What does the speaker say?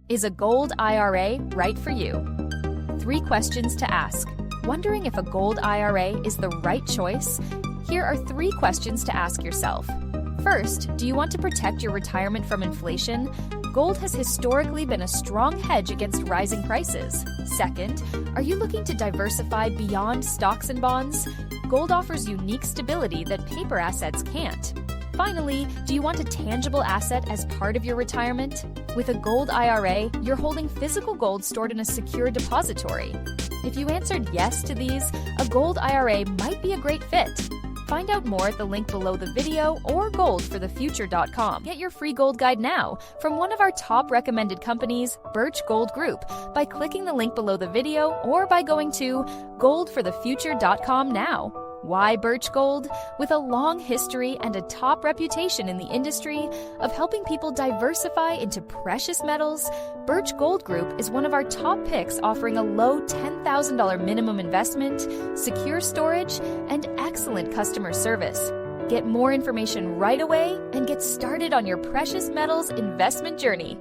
Is a gold IRA right for you? 3 questions to ask. Wondering if a gold IRA is the right choice? Here are 3 questions to ask yourself. First, do you want to protect your retirement from inflation? Gold has historically been a strong hedge against rising prices. Second, are you looking to diversify beyond stocks and bonds? Gold offers unique stability that paper assets can't. Finally, do you want a tangible asset as part of your retirement? With a gold IRA, you're holding physical gold stored in a secure depository. If you answered yes to these, a gold IRA might be a great fit. Find out more at the link below the video or goldforthefuture.com. Get your free gold guide now from one of our top recommended companies, Birch Gold Group, by clicking the link below the video or by going to goldforthefuture.com now. Why Birch Gold? With a long history and a top reputation in the industry of helping people diversify into precious metals, Birch Gold Group is one of our top picks, offering a low $10,000 minimum investment, secure storage, and excellent customer service. Get more information right away and get started on your precious metals investment journey.